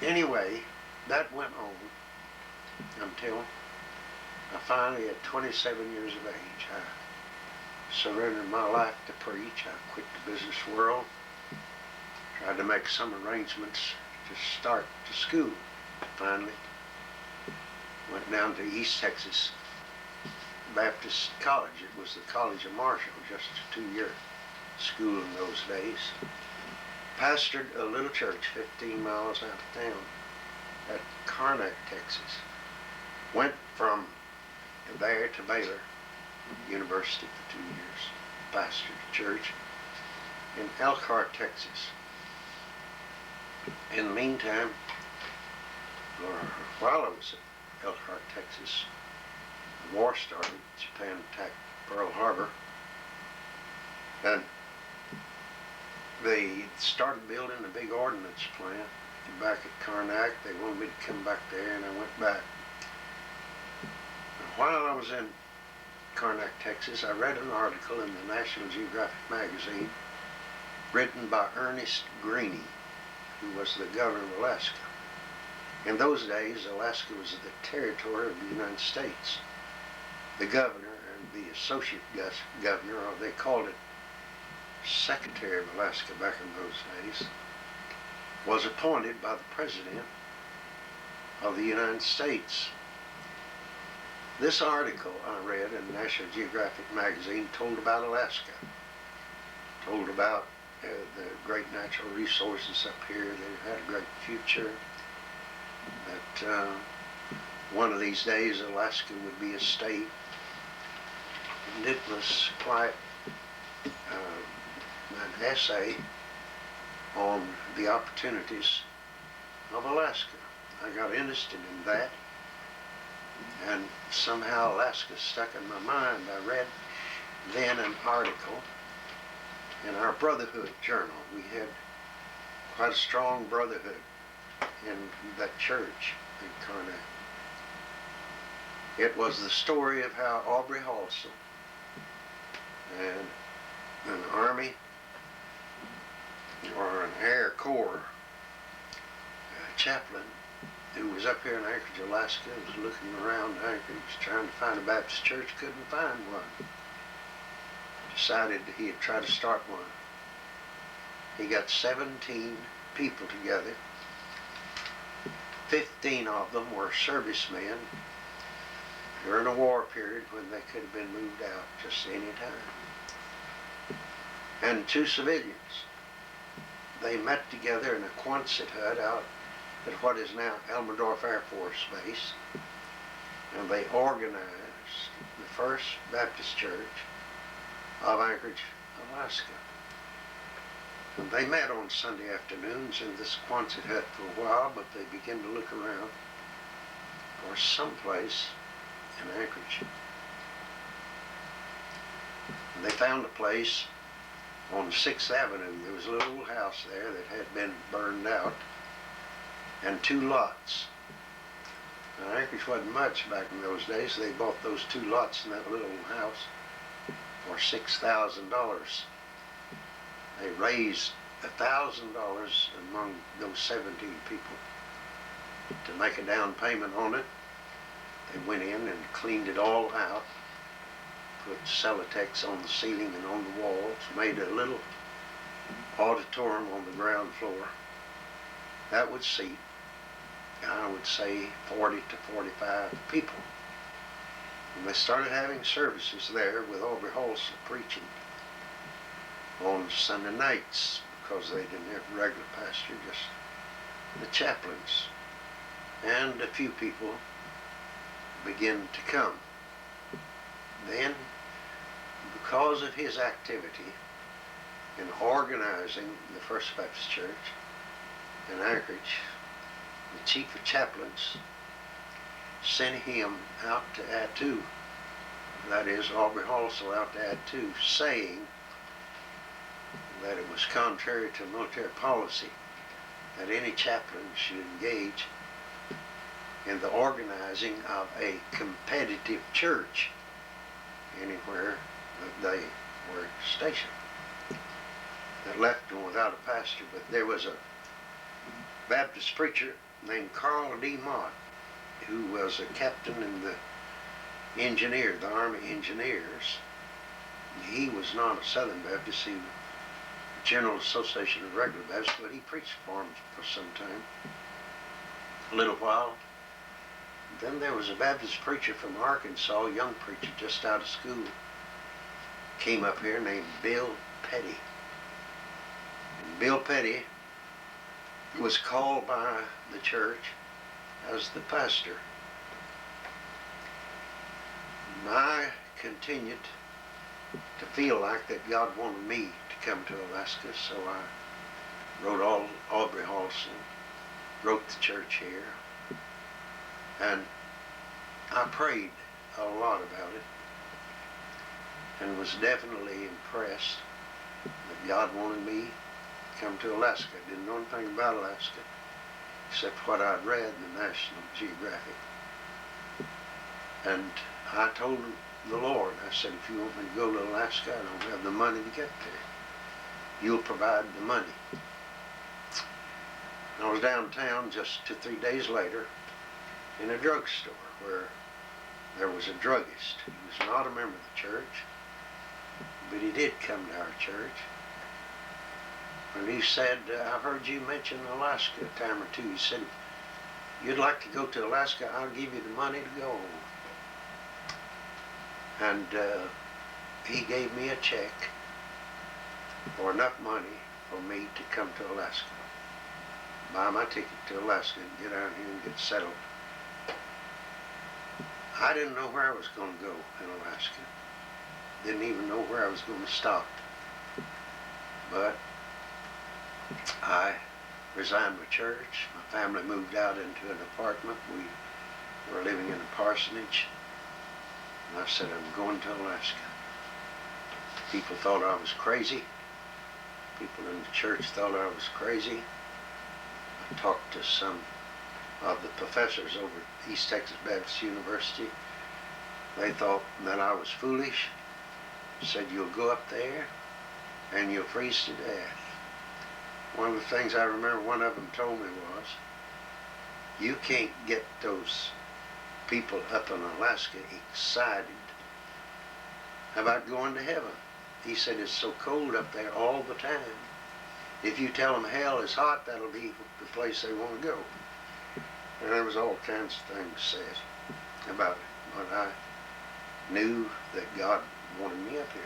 Anyway, that went on until I finally, at 27 years of age, I surrendered my life to preach. I quit the business world, tried to make some arrangements to start to school. Finally, went down to East Texas Baptist College. It was the College of Marshall, just a 2-year school in those days. Pastored a little church 15 miles out of town at Karnak, Texas. Went from there to Baylor University for 2 years. Pastored a church in Elkhart, Texas. In the meantime, or while I was at Elkhart, Texas, the war started. Japan attacked Pearl Harbor, and they started building a big ordnance plant back at Karnak. They wanted me to come back there, and I went back. While I was in Karnak, Texas, I read an article in the National Geographic Magazine written by Ernest Greene, who was the governor of Alaska. In those days, Alaska was the territory of the United States. The governor and the associate governor, or they called it Secretary of Alaska back in those days, was appointed by the President of the United States. This article I read in National Geographic Magazine told about Alaska, told about the great natural resources up here. They had a great future, that one of these days Alaska would be a state. And it was quite an essay on the opportunities of Alaska. I got interested in that, and somehow Alaska stuck in my mind. I read then an article in our Brotherhood journal. We had quite a strong brotherhood in that church in Karnak. It was the story of how Aubrey Halsell and an Army or an Air Corps chaplain who was up here in Anchorage, Alaska, was looking around Anchorage trying to find a Baptist church, couldn't find one. Decided that he'd try to start one. He got 17 people together. 15 of them were servicemen during a war period when they could have been moved out just any time. And 2 civilians. They met together in a Quonset hut out at what is now Elmendorf Air Force Base, and they organized the First Baptist Church of Anchorage, Alaska. And they met on Sunday afternoons in this Quonset hut for a while, but they began to look around for someplace in Anchorage. And they found a place on 6th Avenue. There was a little house there that had been burned out, and 2 lots. Now, Anchorage wasn't much back in those days. They bought those 2 lots in that little house for $6,000. They raised $1,000 among those 17 people to make a down payment on it. They went in and cleaned it all out, put Celotex on the ceiling and on the walls, made a little auditorium on the ground floor. That would seat, I would say, 40 to 45 people. And they started having services there with Aubrey Halsell preaching on Sunday nights, because they didn't have a regular pastor, just the chaplains. And a few people began to come. Then, because of his activity in organizing the First Baptist Church in Anchorage, the chief of chaplains sent him out to Attu, that is, Aubrey Halsell out to Attu, saying that it was contrary to military policy that any chaplain should engage in the organizing of a competitive church anywhere that they were stationed. That left them without a pastor. But there was a Baptist preacher named Carl D. Mott, who was a captain in the Army Engineers. He was not a Southern Baptist, he was General Association of Regular Baptists, but he preached for them for some time, a little while. Then there was a Baptist preacher from Arkansas, a young preacher just out of school, came up here named Bill Petty. And Bill Petty was called by the church as the pastor. And I continued to feel like that God wanted me to come to Alaska, so I wrote Aubrey Halson, wrote the church here, and I prayed a lot about it and was definitely impressed that God wanted me to come to Alaska. I didn't know anything about Alaska except what I'd read in the National Geographic. And I told the Lord, I said, if you want me to go to Alaska, I don't have the money to get there. You'll provide the money. And I was downtown just 2 or 3 days later in a drugstore where there was a druggist. He was not a member of the church, but he did come to our church. And he said, I've heard you mention Alaska a time or two. He said, if you'd like to go to Alaska, I'll give you the money to go. And he gave me a check for enough money for me to come to Alaska, buy my ticket to Alaska and get out here and get settled. I didn't know where I was going to go in Alaska. Didn't even know where I was going to stop. But I resigned my church. My family moved out into an apartment. We were living in a parsonage. And I said, I'm going to Alaska. People thought I was crazy. People in the church thought I was crazy. I talked to some of the professors over at East Texas Baptist University. They thought that I was foolish. Said, you'll go up there and you'll freeze to death. One of the things I remember one of them told me was, you can't get those people up in Alaska excited about going to heaven. He said, it's so cold up there all the time. If you tell them hell is hot, that'll be the place they want to go. And there was all kinds of things said about it. But I knew that God wanted me up here.